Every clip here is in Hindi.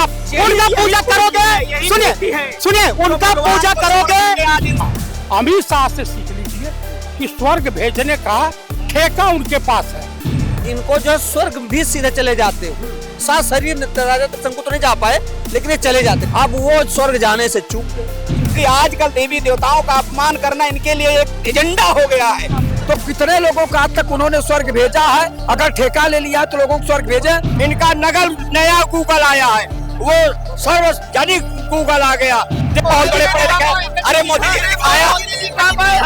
उनका पूजा करोगे, सुनिए उनका पूजा करोगे। अमित शाह से सीख लीजिए कि स्वर्ग भेजने का ठेका उनके पास है। इनको जो स्वर्ग भी सीधे चले जाते हो, सात शरीर राजा शंकु तो नहीं जा पाए, लेकिन ये चले जाते। अब वो स्वर्ग जाने से चूक गए, क्योंकि आजकल देवी देवताओं का अपमान करना इनके लिए एक एजेंडा हो गया है। तो कितने लोगों का आज तक उन्होंने स्वर्ग भेजा है? अगर ठेका ले लिया तो लोगों को स्वर्ग भेजे। इनका नगल नया गूगल आया है, वो सार्वजनिक गूगल आ गया। बहुत बड़े अरे मोदी जी ने दिखाया,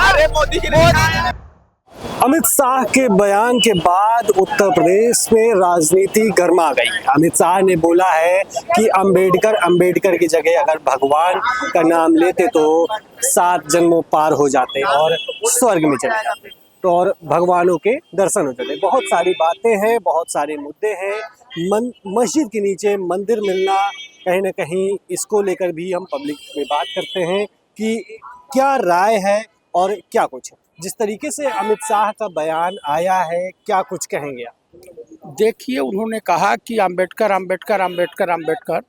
अरे मोदी जी ने दिखाया। अमित शाह के बयान के बाद उत्तर प्रदेश में राजनीति गर्मा गई। अमित शाह ने बोला है कि अंबेडकर की जगह अगर भगवान का नाम लेते तो 7 जन्मों पार हो जाते और स्वर्ग में चले जाते, तो और भगवानों के दर्शन हो जाते। बहुत सारी बातें हैं, बहुत सारे मुद्दे हैं। मस्जिद के नीचे मंदिर मिलना, कहीं ना कहीं इसको लेकर भी हम पब्लिक में बात करते हैं कि क्या राय है और क्या कुछ है। जिस तरीके से अमित शाह का बयान आया है, क्या कुछ कहेंगे आप? देखिए, उन्होंने कहा कि अंबेडकर अंबेडकर अंबेडकर अंबेडकर,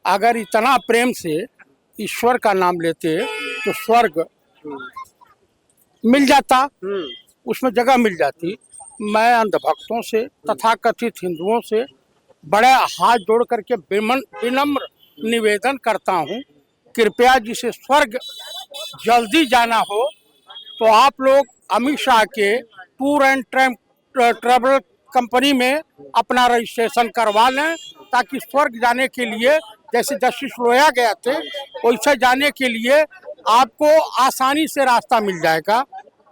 अगर इतना प्रेम से ईश्वर का नाम लेते तो स्वर्ग मिल जाता, उसमें जगह मिल जाती। मैं अंधभक्तों से तथाकथित हिंदुओं से बड़े हाथ जोड़ करके विनम्र निवेदन करता हूँ, कृपया जिसे स्वर्ग जल्दी जाना हो तो आप लोग अमित शाह के टूर एंड ट्रैवल कंपनी में अपना रजिस्ट्रेशन करवा लें, ताकि स्वर्ग जाने के लिए जैसे जस्टिस लोया गया थे वैसे जाने के लिए आपको आसानी से रास्ता मिल जाएगा।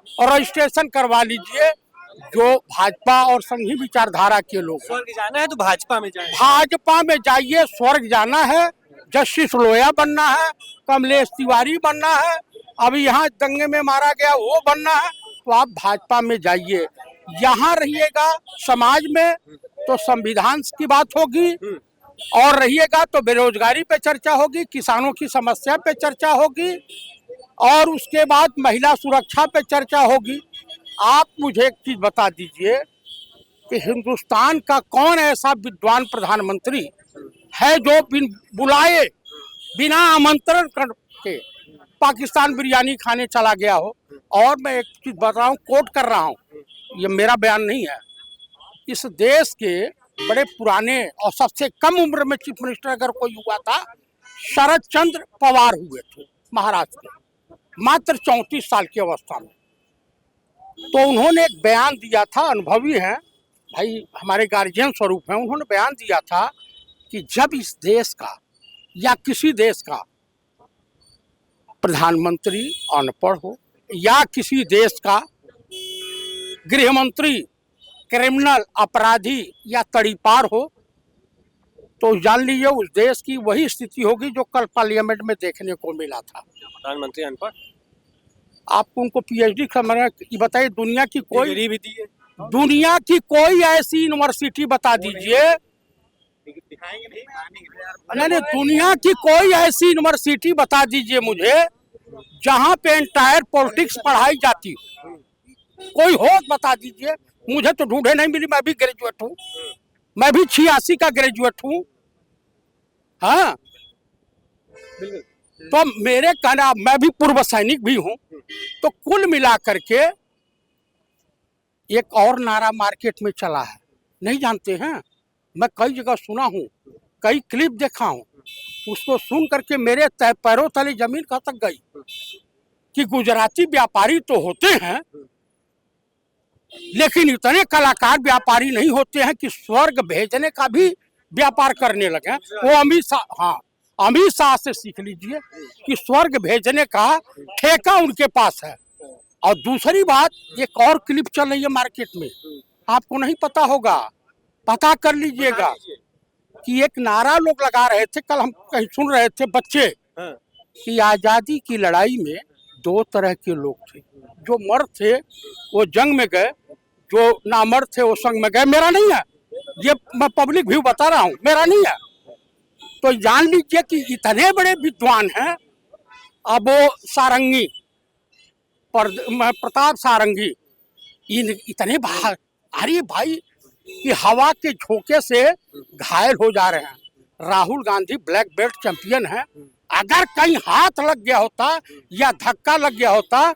और रजिस्ट्रेशन करवा लीजिए। जो भाजपा और संघी विचारधारा के लोग, स्वर्ग जाना है तो भाजपा में जाए, भाजपा में जाइए। स्वर्ग जाना है, जस्टिस लोया बनना है, कमलेश तिवारी बनना है, अभी यहाँ दंगे में मारा गया वो बनना है, तो आप भाजपा में जाइए। यहाँ रहिएगा समाज में तो संविधान की बात होगी, और रहिएगा तो बेरोजगारी पे चर्चा होगी, किसानों की समस्या पे चर्चा होगी, और उसके बाद महिला सुरक्षा पे चर्चा होगी। आप मुझे एक चीज बता दीजिए कि हिंदुस्तान का कौन ऐसा विद्वान प्रधानमंत्री है जो बुलाए बिना आमंत्रण के पाकिस्तान बिरयानी खाने चला गया हो। और मैं एक चीज बता रहा हूँ, कोट कर रहा हूँ, ये मेरा बयान नहीं है। इस देश के बड़े पुराने और सबसे कम उम्र में चीफ मिनिस्टर अगर कोई हुआ था, शरद चंद्र पवार हुए थे महाराष्ट्र के, मात्र 34 साल की अवस्था में। तो उन्होंने एक बयान दिया था, अनुभवी हैं भाई, हमारे गार्जियन स्वरूप हैं। उन्होंने बयान दिया था कि जब इस देश का या किसी देश का प्रधानमंत्री अनपढ़ हो या किसी देश का गृह मंत्री क्रिमिनल अपराधी या तड़ीपार हो, तो जान लीजिए उस देश की वही स्थिति होगी जो कल पार्लियामेंट में देखने को मिला था। प्रधानमंत्री अनपढ़, आपको उनको पीएचडी करना बताइए। दुनिया की कोई ऐसी यूनिवर्सिटी बता दीजिए, नहीं, दुनिया की कोई ऐसी यूनिवर्सिटी बता दीजिए मुझे जहां पे एंटायर पॉलिटिक्स पढ़ाई जाती हो। कोई हो बता दीजिए, मुझे तो ढूंढे नहीं मिली। मैं भी ग्रेजुएट हूँ, मैं भी 86 का ग्रेजुएट हूँ। हाँ, तो मेरे कहना, मैं भी पूर्व सैनिक भी हूँ। तो कुल मिला करके एक और नारा मार्केट में चला है, नहीं जानते हैं? मैं कई जगह सुना हूँ, कई क्लिप देखा हूँ, उसको सुन करके मेरे पैरों तले जमीन खसक गई कि गुजराती व्यापारी तो होते हैं, लेकिन इतने कलाकार व्यापारी नहीं होते हैं कि स्वर्ग भेजने का भी व्यापार करने लगे। वो अमित शाह, हाँ, अमित शाह से सीख लीजिए कि स्वर्ग भेजने का ठेका उनके पास है। और दूसरी बात, एक और क्लिप चल रही है मार्केट में, आपको नहीं पता होगा, पता कर लीजिएगा कि एक नारा लोग लगा रहे थे, कल हम कहीं सुन रहे थे बच्चे, कि आजादी की लड़ाई में 2 तरह के लोग थे। जो मर्द थे वो जंग में गए, जो नामर्द थे वो संग में गए। मेरा नहीं है ये, मैं पब्लिक व्यू बता रहा हूँ, मेरा नहीं है। तो जान लीजिए कि इतने बड़े विद्वान हैं। अब वो सारंगी प्रताप सारंगी, इतने बाहर, अरे भाई कि हवा के झोंके से घायल हो जा रहे हैं। Rahul Gandhi black belt champion है। अगर कहीं हाथ लग गया होता या धक्का लग गया होता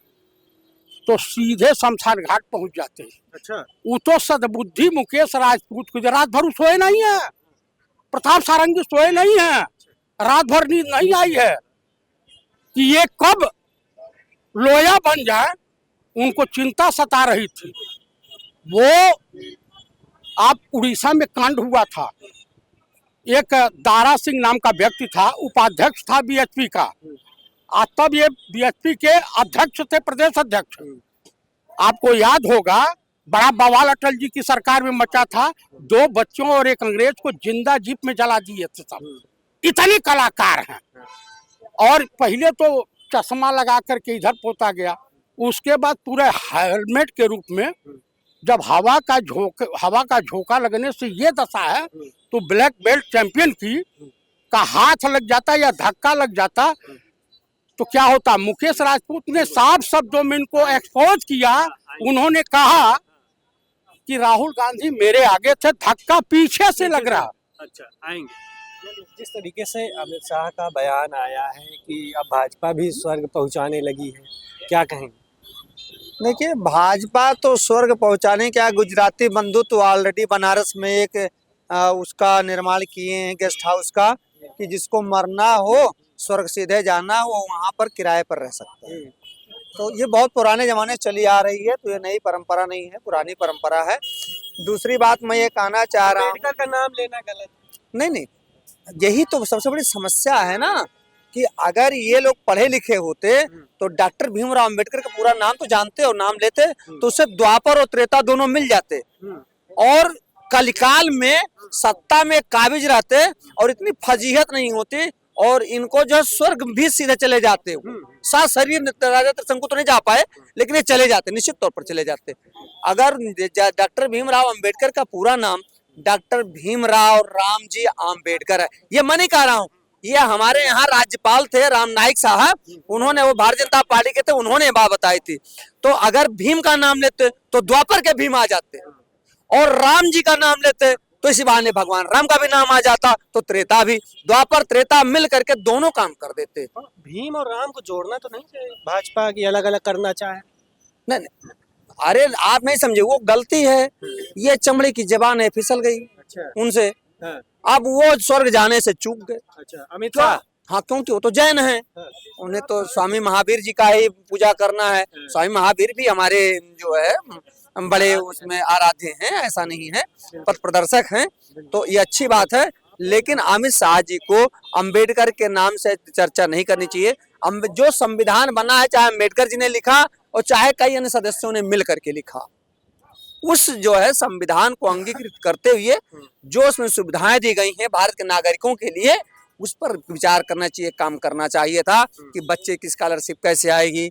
तो सीधे शमशान घाट पहुंच जाते। अच्छा, वो तो सदबुद्धि मुकेश राजपूत गुजरात भर सोए नहीं है, प्रताप सारंगी सोए नहीं है, रात भर नींद नहीं आई है कि ये कब लोया बन जाए, उनको चिंता सता रही थी। वो आप उड़ीसा में कांड हुआ था, एक दारा सिंह नाम का व्यक्ति था, उपाध्यक्ष था बीएचपी का, तब ये बीएचपी के अध्यक्ष थे, प्रदेश अध्यक्ष। आपको याद होगा बड़ा बवाल अटल जी की सरकार में मचा था, 2 बच्चों और एक अंग्रेज को जिंदा जीप में जला दिए थे सब। इतने कलाकार हैं। और पहले तो चश्मा लगा करके इधर पोता गया, उसके बाद पूरे हेलमेट के रूप में जब हवा का झोंका लगने से ये दशा है, तो ब्लैक बेल्ट चैंपियन का हाथ लग जाता या धक्का लग जाता तो क्या होता। मुकेश राजपूत ने साफ शब्दों में इनको एक्सपोज किया। उन्होंने कहा कि राहुल गांधी मेरे आगे थे, धक्का पीछे से लग रहा। अच्छा, आएंगे। जिस तरीके से अमित शाह का बयान आया है कि अब भाजपा भी स्वर्ग पहुंचाने लगी है, क्या कहेंगे? देखिए, भाजपा तो स्वर्ग पहुंचाने क्या, गुजराती बंधु तो ऑलरेडी बनारस में एक उसका निर्माण किए हैं, गेस्ट हाउस का, कि जिसको मरना हो स्वर्ग सीधे जाना हो, वहाँ पर किराए पर रह सकते हैं। तो ये बहुत पुराने जमाने से चली आ रही है, तो ये नई परंपरा नहीं है, पुरानी परंपरा है। दूसरी बात मैं ये कहना चाह रहा हूँ, अम्बेडकर का नाम लेना गलत नहीं, यही तो सबसे बड़ी समस्या है ना, कि अगर ये लोग पढ़े लिखे होते तो डॉक्टर भीमराव अंबेडकर का पूरा नाम तो जानते और नाम लेते, तो उससे द्वापर और त्रेता दोनों मिल जाते और कलिकाल में सत्ता में काबिज रहते और इतनी फजीहत नहीं होती, और इनको जो स्वर्ग भी सीधे चले जाते। सात शरीर राजा शंकु तो नहीं जा पाए, लेकिन ये चले जाते, निश्चित तौर पर चले जाते। अगर डॉक्टर भीमराव अंबेडकर का पूरा नाम डॉक्टर भीमराव रामजी आम्बेडकर है, ये मैं नहीं कह रहा हूँ, ये हमारे यहाँ राज्यपाल थे राम नाईक साहब, उन्होंने, वो भारतीय जनता पार्टी के थे, उन्होंने बात बताई थी। तो अगर भीम का नाम लेते तो द्वापर के भीम आ जाते, और राम जी का नाम लेते तो इसी बहाने भगवान राम का भी नाम आ जाता, तो त्रेता भी, द्वापर त्रेता मिल करके दोनों काम कर देते। भीम और राम को जोड़ना तो नहीं चाहिए भाजपा की, अलग अलग करना चाहे? नहीं, अरे आप नहीं समझे, वो गलती है, ये चमड़े की जबान है, फिसल गई उनसे, अब वो स्वर्ग जाने से चूक गए। अच्छा, अमित शाह, हाँ, क्योंकि वो तो जैन है, उन्हें तो स्वामी महावीर जी का ही पूजा करना है। स्वामी महावीर भी हमारे जो है बड़े उसमें आराध्य हैं, ऐसा नहीं है, पथ प्रदर्शक हैं, तो ये अच्छी बात है। लेकिन अमित शाह जी को अंबेडकर के नाम से चर्चा नहीं करनी चाहिए। जो संविधान बना है, चाहे अंबेडकर जी ने लिखा और चाहे कई अन्य सदस्यों ने मिल करके लिखा, उस जो है संविधान को अंगीकृत करते हुए जो उसमें सुविधाएं दी गई हैं भारत के नागरिकों के लिए, उस पर विचार करना चाहिए, काम करना चाहिए था कि बच्चे की स्कॉलरशिप कैसे आएगी।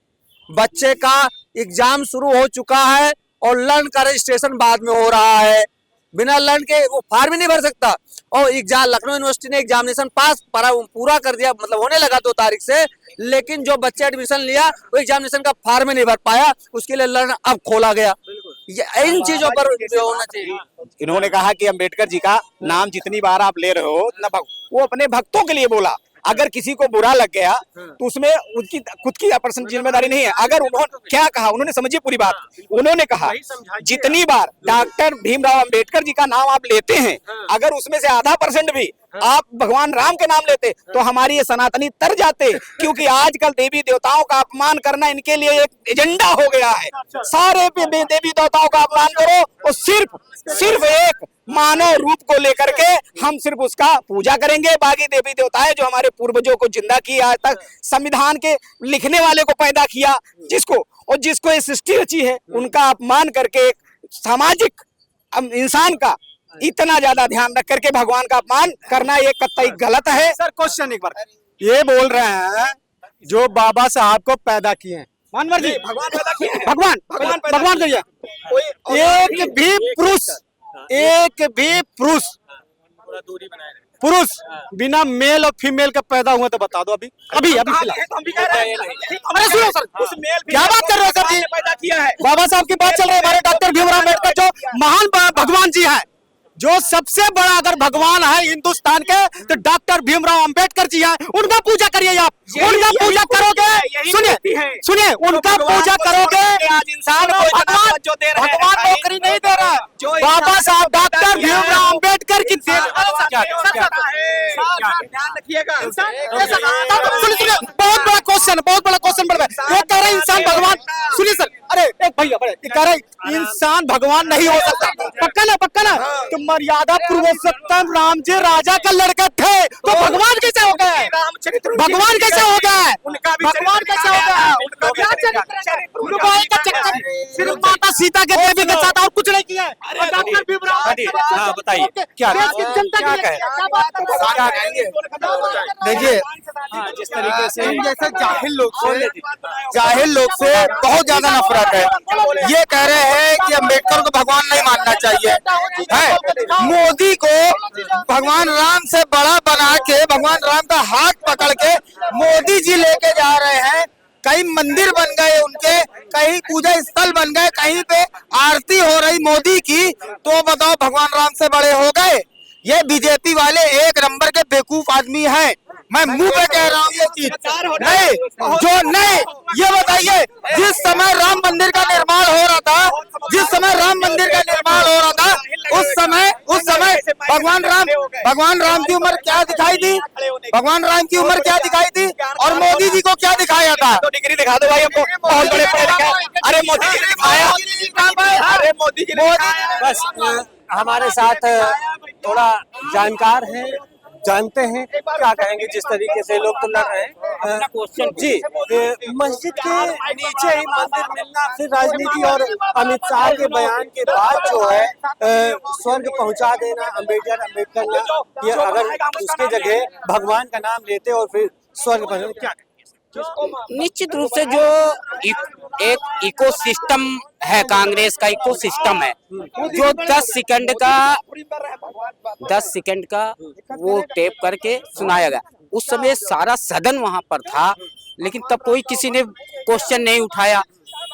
बच्चे का एग्जाम शुरू हो चुका है और लर्न का रजिस्ट्रेशन बाद में हो रहा है, बिना लर्न के वो फॉर्म ही नहीं भर सकता। और एग्जाम, लखनऊ यूनिवर्सिटी ने एग्जामिनेशन पूरा कर दिया, मतलब होने लगा 2 तारीख से, लेकिन जो बच्चे एडमिशन लिया वो एग्जामिनेशन का फॉर्म ही नहीं भर पाया, उसके लिए लर्न अब खोला गया। इन चीजों पर होना चाहिए। इन्होंने कहा कि अंबेडकर जी का नाम जितनी बार आप ले रहे हो उतना, वो अपने भक्तों के लिए बोला। अगर किसी को बुरा लग गया तो उसमें उनकी खुद की पर्सनल जिम्मेदारी नहीं है। अगर उन्होंने क्या कहा, उन्होंने समझी पूरी बात, उन्होंने कहा जितनी बार डॉक्टर भीमराव अंबेडकर जी का नाम आप लेते हैं, अगर उसमें से ½ भी आप भगवान राम के नाम लेते तो हमारी ये सनातनी तर जाते, क्योंकि आजकल देवी देवताओं का अपमान करना इनके लिए एक एजेंडा हो गया है। सारे देवी देवताओं का अपमान करो और सिर्फ एक मानव रूप को लेकर के हम सिर्फ उसका पूजा करेंगे। बाकी देवी देवताएं जो हमारे पूर्वजों को जिंदा किया, आज तक संविधान के लिखने वाले को पैदा किया, जिसको ये सृष्टि रची है, उनका अपमान करके एक सामाजिक इंसान का इतना ज्यादा ध्यान रख करके भगवान का अपमान करना ये कतई गलत है। सर, क्वेश्चन एक बार, ये बोल रहे हैं जो बाबा साहब को पैदा किए हैं, मानवर जी, भगवान पैदा किए हैं, भगवान कहिए, एक भी पुरुष बिना मेल और फीमेल का पैदा हुआ तो बता दो। अभी सुनो सर, क्या बात कर रहे हो सर जी? पैदा किया है, बाबा साहब की बात चल रही है, हमारे डॉक्टर भीमराव अम्बेडकर जो महान भगवान जी हैं, जो सबसे बड़ा अगर भगवान है हिंदुस्तान के तो डॉक्टर भीमराव अंबेडकर जी हैं, उनका पूजा करिए आप, उनका पूजा करोगे। सुनिए उनका पूजा करोगे। इंसान भगवान नौकरी नहीं दे रहा, बाबा साहब डॉक्टर भीमराव अंबेडकर की बहुत बड़ा क्वेश्चन बढ़ रहा है। वो कह रहे इंसान भगवान, सुनिए सर, अरे एक भैया कह रहे इंसान भगवान नहीं हो सकता। पक्का ना तो मर्यादा पुरुषोत्तम राम जी राजा का लड़का थे, तो भगवान कैसे हो गए? भगवान कैसे हो गए? भगवान कैसे हो गए? सिर्फ माता सीता के देवी के साथ और कुछ नहीं किया। बताइए क्या देखिए, जिस तरीके से जैसे जाहिल लोग से बहुत ज्यादा नफरत है। ये कह रहे हैं कि अम्बेडकर को भगवान नहीं मानना चाहिए है। मोदी को भगवान राम से बड़ा बना के, भगवान राम का हाथ पकड़ के मोदी जी लेके जा रहे हैं। कहीं मंदिर बन गए उनके, कहीं पूजा स्थल बन गए, कहीं पे आरती हो रही मोदी की, तो बताओ भगवान राम से बड़े हो गए? ये बीजेपी वाले एक नंबर के बेवकूफ आदमी हैं। मैं मुंह पे कह रहा हूँ ये चीज नहीं। ये बताइए, जिस समय राम मंदिर का निर्माण हो रहा था, उस समय भगवान राम की उम्र क्या दिखाई दी? भगवान राम की उम्र क्या दिखाई दी? और मोदी जी को क्या दिखाया था? तो डिग्री दिखा दो भाई हमको, बहुत बड़े पढ़े लिखे। अरे मोदी जी ने दिखाया, अरे मोदी जी बस हमारे साथ थोड़ा जानकार हैं, जानते हैं क्या कहेंगे। जिस तरीके से लोग तो लड़ रहे हैं जी, मस्जिद के नीचे ही मंदिर मिलना, फिर राजनीति और अमित शाह के बयान के बाद जो है स्वर्ग पहुंचा देना अम्बेडकर ने, ये अगर उसके जगह भगवान का नाम लेते और फिर स्वर्ग पहुंचा, क्या निश्चित रूप से जो एक इकोसिस्टम है, कांग्रेस का इकोसिस्टम है, जो 10 सेकंड का वो टेप करके सुनाया गया। उस समय सारा सदन वहां पर था, लेकिन तब कोई किसी ने क्वेश्चन नहीं उठाया।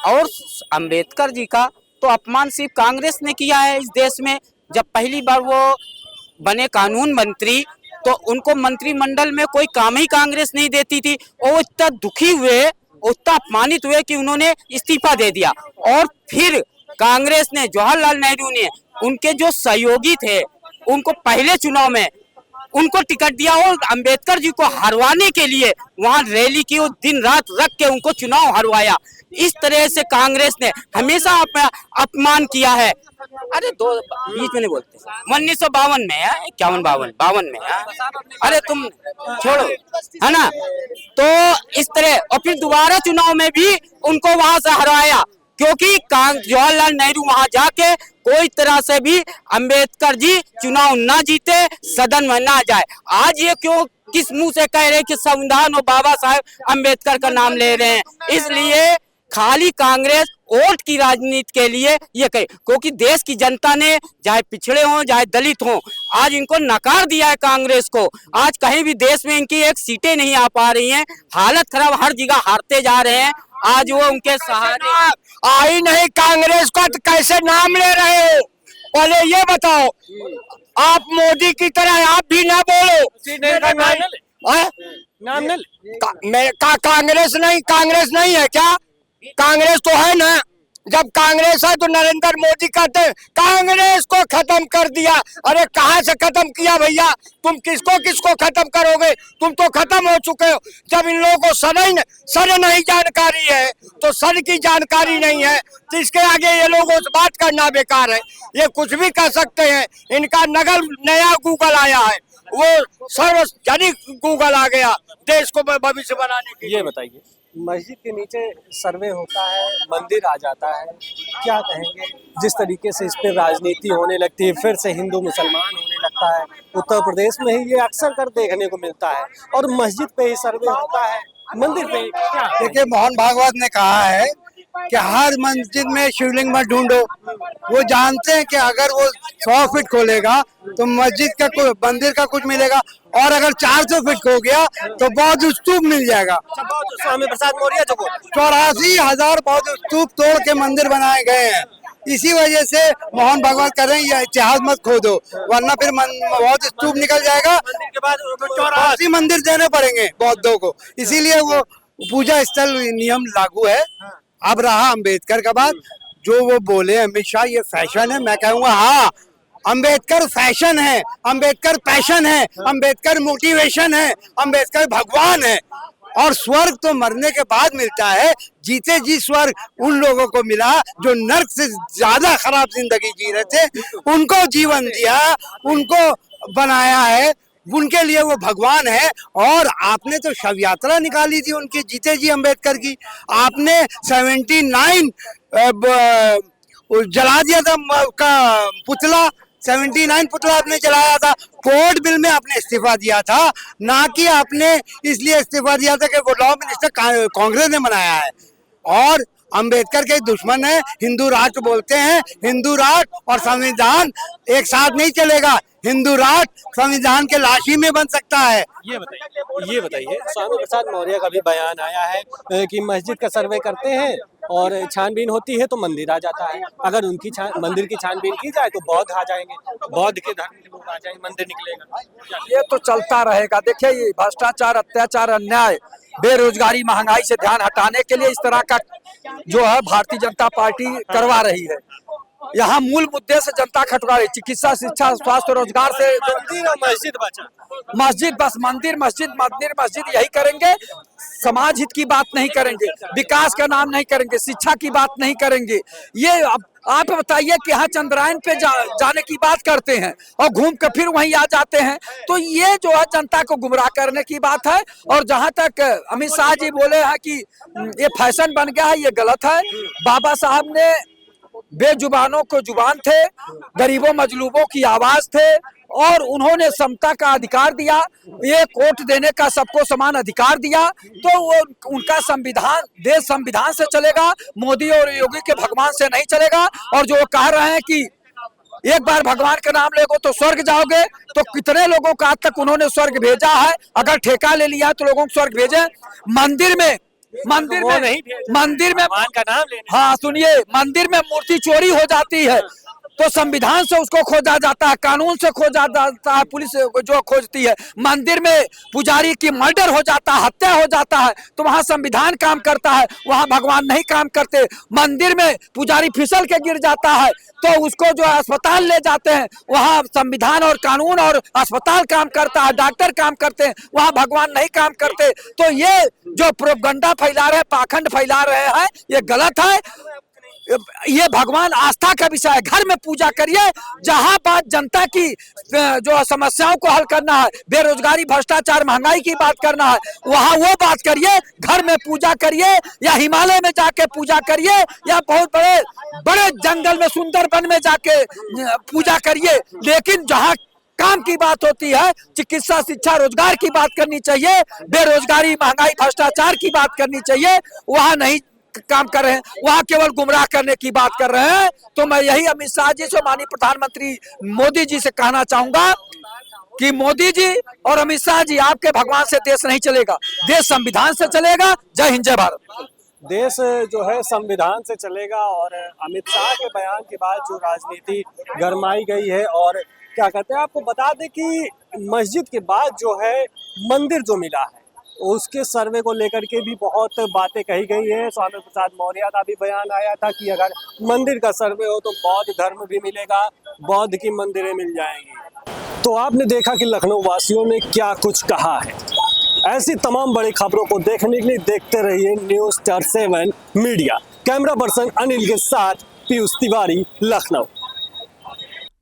और अंबेडकर जी का तो अपमान सिर्फ कांग्रेस ने किया है इस देश में। जब पहली बार वो बने कानून मंत्री, तो उनको मंत्रिमंडल में कोई काम ही कांग्रेस नहीं देती थी। और इतना दुखी हुए, उतना अपमानित हुए कि उन्होंने इस्तीफा दे दिया। और फिर कांग्रेस ने, जवाहरलाल नेहरू ने, उनके जो सहयोगी थे, उनको पहले चुनाव में उनको टिकट दिया और अंबेडकर जी को हरवाने के लिए वहां रैली की, दिन रात रख के उनको चुनाव हरवाया। इस तरह से कांग्रेस ने हमेशा अपमान किया है। अरे दो बीच में नहीं बोलते, 1952 में है, 51-52 में है। अरे तुम छोड़ो, है ना। तो इस तरह, और फिर दोबारा चुनाव में भी उनको वहां से हराया, क्योंकि जवाहरलाल नेहरू वहां जाके कोई तरह से भी अंबेडकर जी चुनाव ना जीते, सदन में ना जाए। आज ये क्यों, किस मुंह से कह रहे हैं कि संविधान और बाबा साहेब अंबेडकर का नाम ले रहे हैं? इसलिए खाली कांग्रेस वोट की राजनीति के लिए ये कहे, क्योंकि देश की जनता ने, चाहे पिछड़े हों चाहे दलित हों, आज इनको नकार दिया है कांग्रेस को। आज कहीं भी देश में इनकी एक सीटें नहीं आ पा रही हैं, हालत खराब, हर जगह हारते जा रहे हैं। आज वो उनके सहारे आई नहीं कांग्रेस का, तो कैसे नाम ले रहे हो? पहले ये बताओ, आप मोदी की तरह आप भी ना बोलो। कांग्रेस नहीं है क्या? कांग्रेस तो है ना। जब कांग्रेस है तो नरेंद्र मोदी कहते हैं कांग्रेस को खत्म कर दिया। अरे कहाँ से खत्म किया भैया? तुम किसको खत्म करोगे? तुम तो खत्म हो चुके हो। जब इन लोगों को सर नहीं जानकारी है, तो सर की जानकारी नहीं है, तो इसके आगे ये लोगों से बात करना बेकार है। ये कुछ भी कर सकते हैं। इनका नया गूगल आया है, वो सार्वजनिक गूगल आ गया देश को भविष्य बनाने के। ये बताइए, मस्जिद के नीचे सर्वे होता है, मंदिर आ जाता है, क्या कहेंगे? जिस तरीके से इस पे राजनीति होने लगती है, फिर से हिंदू मुसलमान होने लगता है। उत्तर प्रदेश में ही ये अक्सर कर देखने को मिलता है, और मस्जिद पे ही सर्वे होता है, मंदिर पे क्या? देखिए, मोहन भागवत ने कहा है कि हर मस्जिद में शिवलिंग मत ढूंढो। वो जानते हैं कि अगर वो 100 फीट खोलेगा तो मस्जिद का मंदिर का कुछ मिलेगा, और अगर 400 फीट हो गया तो बौद्ध स्तूप मिल जाएगा। स्वामी प्रसाद मौर्य जो 84,000 बौद्ध स्तूप तोड़ के मंदिर बनाए गए हैं। इसी वजह से मोहन भागवत कर रहे हैं, ये इतिहास मत खोदो वरना फिर बौद्ध स्तूप निकल जाएगा, के बाद उसी मंदिर देने पड़ेंगे बौद्धों को। इसीलिए वो पूजा स्थल नियम लागू है। अब रहा अंबेडकर का बात, जो वो बोले अमित शाह ये फैशन है, मैं कहूँगा हाँ अंबेडकर फैशन है, अंबेडकर पैशन है, अंबेडकर मोटिवेशन है, अंबेडकर भगवान है। और स्वर्ग तो मरने के बाद मिलता है, जीते जी स्वर्ग उन लोगों को मिला जो नर्क से ज्यादा खराब जिंदगी जी रहे थे, उनको जीवन दिया, उनको बनाया है, उनके लिए वो भगवान है। और आपने तो शव यात्रा निकाली थी उनके जीते जी अंबेडकर की, आपने 79 जला दिया था का पुतला, 79 पुतला आपने जलाया था। कोर्ट बिल में आपने इस्तीफा दिया था, ना कि आपने इसलिए इस्तीफा दिया था कि वो लॉ मिनिस्टर कांग्रेस ने बनाया है। और अंबेडकर के दुश्मन है, हिंदू राष्ट्र बोलते हैं, हिंदू राष्ट्र और संविधान एक साथ नहीं चलेगा। हिंदू राष्ट्र संविधान के लाशी में बन सकता है। ये बताइए स्वामी प्रसाद मौर्य का भी बयान आया है कि मस्जिद का सर्वे करते हैं और छानबीन होती है तो मंदिर आ जाता है, अगर उनकी मंदिर की छानबीन की जाए तो बौद्ध आ जाएंगे, बौद्ध के धर्म के लोग आ जाएंगे, मंदिर निकलेगा। ये तो चलता रहेगा। देखिए ये भ्रष्टाचार, अत्याचार, अन्याय, बेरोजगारी, महंगाई से ध्यान हटाने के लिए इस तरह का जो है भारतीय जनता पार्टी करवा रही है। यहाँ मूल मुद्दे से जनता खटवा रही, चिकित्सा, शिक्षा, स्वास्थ्य, रोजगार से मंदिर और मस्जिद बचा, मस्जिद बस मंदिर मस्जिद यही करेंगे। समाज हित की बात नहीं करेंगे, विकास का नाम नहीं करेंगे, शिक्षा की बात नहीं करेंगे। ये आप बताइए कि यहाँ चंद्रायन पे जाने की बात करते हैं और घूम कर फिर वहीं आ जाते हैं, तो ये जो है जनता को गुमराह करने की बात है। और जहाँ तक अमित शाह जी बोले हैं कि ये फैशन बन गया है, ये गलत है। बाबा साहब ने बेजुबानों को जुबान थे, गरीबों मजलूबों की आवाज थे, और उन्होंने समता का अधिकार दिया, ये वोट देने का सबको समान अधिकार दिया। तो वो उनका संविधान, देश संविधान से चलेगा, मोदी और योगी के भगवान से नहीं चलेगा। और जो कह रहे हैं कि एक बार भगवान का नाम लेगो तो स्वर्ग जाओगे, तो कितने लोगों का आज तक उन्होंने स्वर्ग भेजा है? अगर ठेका ले लिया तो लोगों को स्वर्ग भेजे। मंदिर में भगवान का नाम लेने, हाँ सुनिए, मंदिर में मूर्ति चोरी हो जाती है तो संविधान से उसको खोजा जाता है, कानून से खोजा जाता है, पुलिस जो खोजती है। मंदिर में पुजारी की मर्डर हो जाता है, हत्या हो जाता है, तो वहाँ संविधान काम करता है, वहाँ भगवान नहीं काम करते। मंदिर में पुजारी फिसल के गिर जाता है तो उसको जो है अस्पताल ले जाते हैं, वहाँ संविधान और कानून और अस्पताल काम करता है, डॉक्टर काम करते हैं, वहाँ भगवान नहीं काम करते। तो ये जो प्रोपगंडा फैला रहे हैं, पाखंड फैला रहे हैं, ये गलत है। ये भगवान आस्था का विषय है। घर में पूजा करिए, जहां बात जनता की जो समस्याओं को हल करना है, बेरोजगारी, भ्रष्टाचार, महंगाई की बात करना है, वहां वो बात करिए। घर में पूजा करिए या हिमालय में जाके पूजा करिए या बहुत बड़े जंगल में, सुंदरबन में जाके पूजा करिए। लेकिन जहां काम की बात होती है, चिकित्सा, शिक्षा, रोजगार की बात करनी चाहिए, बेरोजगारी, महंगाई, भ्रष्टाचार की बात करनी चाहिए, वहां नहीं काम कर रहे हैं, वहां केवल गुमराह करने की बात कर रहे हैं। तो मैं यही अमित शाह जी से, माननीय प्रधानमंत्री मोदी जी से कहना चाहूंगा कि मोदी जी और अमित शाह जी, आपके भगवान से देश नहीं चलेगा, देश संविधान से चलेगा। जय हिंद, जय भारत। देश जो है संविधान से चलेगा। और अमित शाह के बयान के बाद जो राजनीति गरमाई गई है, और क्या कहते हैं, आपको बता दें कि मस्जिद के बाद जो है मंदिर जो मिला है, उसके सर्वे को लेकर के भी बहुत बातें कही गई है। स्वामी प्रसाद मौर्य का भी बयान आया था कि अगर मंदिर का सर्वे हो तो बौद्ध धर्म भी मिलेगा, बौद्ध की मंदिरें मिल जाएंगी। तो आपने देखा कि लखनऊ वासियों ने क्या कुछ कहा है। ऐसी तमाम बड़ी खबरों को देखने के लिए देखते रहिए News-7 media. Camera person Anil के साथ पीयूष तिवारी, लखनऊ।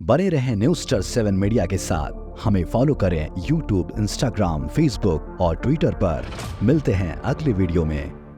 बने रहें News-7 मीडिया के साथ। हमें फॉलो करें YouTube, Instagram, Facebook और Twitter पर। मिलते हैं अगली वीडियो में।